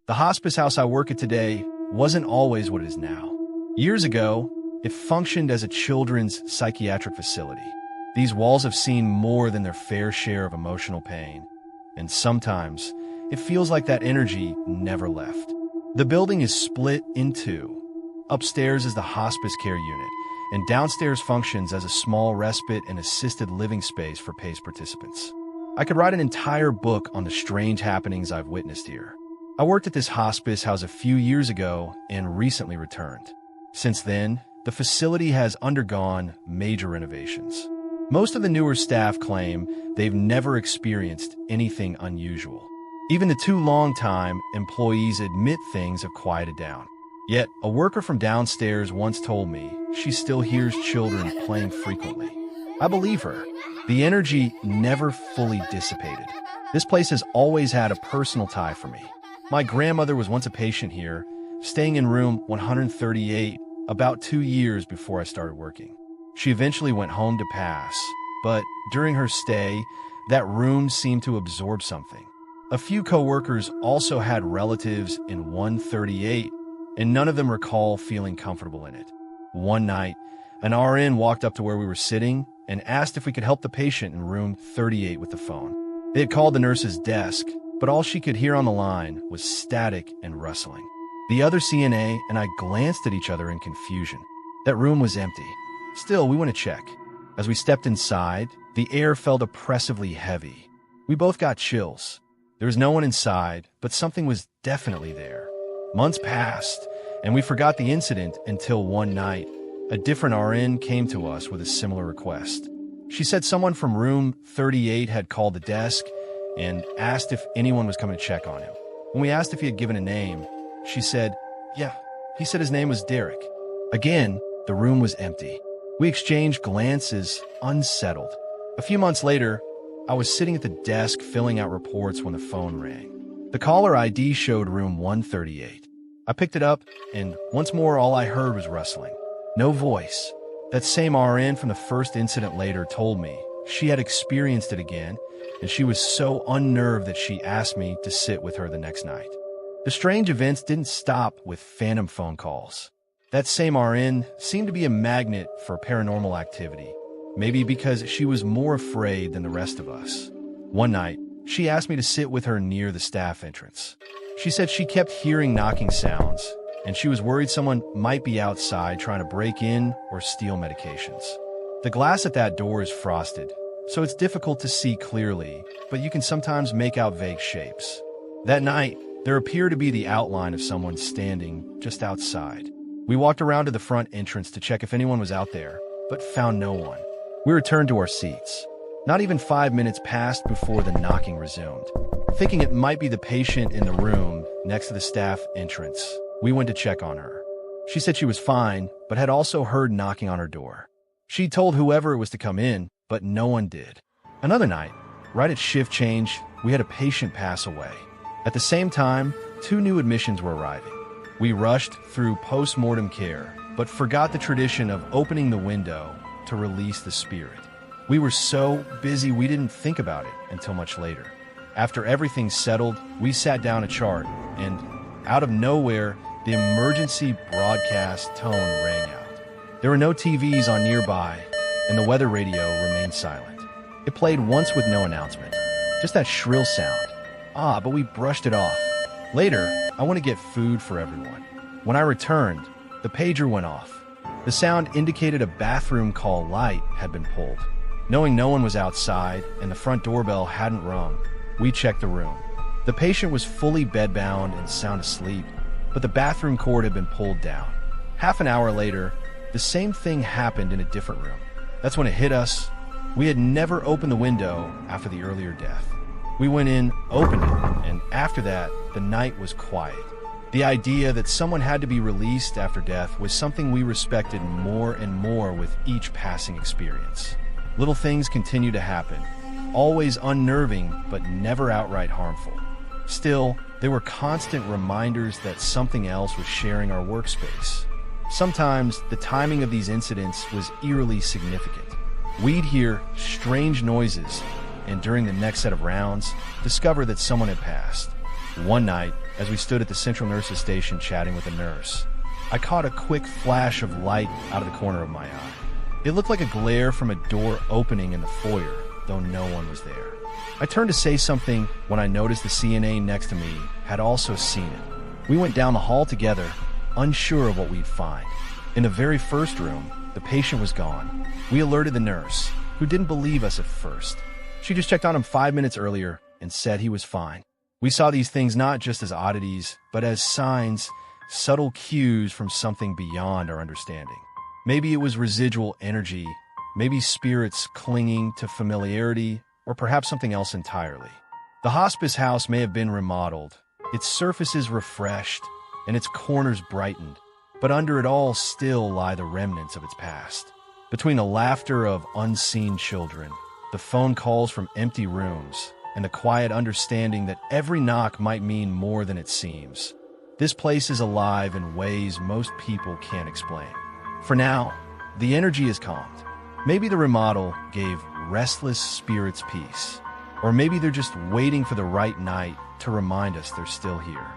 The hospice house I work at today wasn't always what it is now. Years ago, it functioned as a children's psychiatric facility. These walls have seen more than their fair share of emotional pain, and sometimes it feels like that energy never left. The building is split in two. Upstairs is the hospice care unit, and downstairs functions as a small respite and assisted living space for PACE participants. I could write an entire book on the strange happenings I've witnessed here. I worked at this hospice house a few years ago and recently returned. Since then, the facility has undergone major renovations. Most of the newer staff claim they've never experienced anything unusual. Even the two long-time employees admit things have quieted down. Yet, a worker from downstairs once told me she still hears children playing frequently. I believe her. The energy never fully dissipated. This place has always had a personal tie for me. My grandmother was once a patient here, staying in room 138 about 2 years before I started working. She eventually went home to pass, but during her stay, that room seemed to absorb something. A few co-workers also had relatives in 138, and none of them recall feeling comfortable in it. One night, an RN walked up to where we were sitting and asked if we could help the patient in room 38 with the phone. They had called the nurse's desk, but all she could hear on the line was static and rustling. The other CNA and I glanced at each other in confusion. That room was empty. Still, we went to check. As we stepped inside, the air felt oppressively heavy. We both got chills. There was no one inside, but something was definitely there. Months passed, and we forgot the incident until one night, a different RN came to us with a similar request. She said someone from room 38 had called the desk and asked if anyone was coming to check on him. When we asked if he had given a name, she said, "Yeah, he said his name was Derek." Again, the room was empty. We exchanged glances, unsettled. A few months later, I was sitting at the desk filling out reports when the phone rang. The caller ID showed room 138. I picked it up, and once more all I heard was rustling. No voice. That same RN from the first incident later told me she had experienced it again, and she was so unnerved that she asked me to sit with her the next night. The strange events didn't stop with phantom phone calls. That same RN seemed to be a magnet for paranormal activity, maybe because she was more afraid than the rest of us. One night, she asked me to sit with her near the staff entrance. She said she kept hearing knocking sounds, and she was worried someone might be outside trying to break in or steal medications. The glass at that door is frosted, so it's difficult to see clearly, but you can sometimes make out vague shapes. That night, there appeared to be the outline of someone standing just outside. We walked around to the front entrance to check if anyone was out there, but found no one. We returned to our seats. Not even 5 minutes passed before the knocking resumed. Thinking it might be the patient in the room next to the staff entrance, we went to check on her. She said she was fine, but had also heard knocking on her door. She told whoever it was to come in, but no one did. Another night, right at shift change, we had a patient pass away. At the same time, 2 new admissions were arriving. We rushed through post-mortem care, but forgot the tradition of opening the window to release the spirit. We were so busy we didn't think about it until much later. After everything settled, we sat down to chart, and out of nowhere, the emergency broadcast tone rang out. There were no TVs on nearby, and the weather radio remained silent. It played once with no announcement, just that shrill sound. But we brushed it off. Later, I went to get food for everyone. When I returned, the pager went off. The sound indicated a bathroom call light had been pulled. Knowing no one was outside and the front doorbell hadn't rung, we checked the room. The patient was fully bedbound and sound asleep, but the bathroom cord had been pulled down. Half an hour later, the same thing happened in a different room. That's when it hit us. We had never opened the window after the earlier death. We went in, opened it, and after that, the night was quiet. The idea that someone had to be released after death was something we respected more and more with each passing experience. Little things continue to happen, always unnerving but never outright harmful. Still, there were constant reminders that something else was sharing our workspace. Sometimes, the timing of these incidents was eerily significant. We'd hear strange noises, and during the next set of rounds, discover that someone had passed. One night, as we stood at the central nurse's station chatting with a nurse. I caught a quick flash of light out of the corner of my eye. It looked like a glare from a door opening in the foyer, though no one was there. I turned to say something when I noticed the CNA next to me had also seen it. We went down the hall together, unsure of what we'd find. In the very first room, the patient was gone. We alerted the nurse, who didn't believe us at first. She just checked on him 5 minutes earlier and said he was fine. We saw these things not just as oddities, but as signs, subtle cues from something beyond our understanding. Maybe it was residual energy, maybe spirits clinging to familiarity, or perhaps something else entirely. The hospice house may have been remodeled, its surfaces refreshed, and its corners brightened, but under it all still lie the remnants of its past. Between the laughter of unseen children, the phone calls from empty rooms, and the quiet understanding that every knock might mean more than it seems, this place is alive in ways most people can't explain. For now, the energy is calmed. Maybe the remodel gave restless spirits peace, or maybe they're just waiting for the right night to remind us they're still here.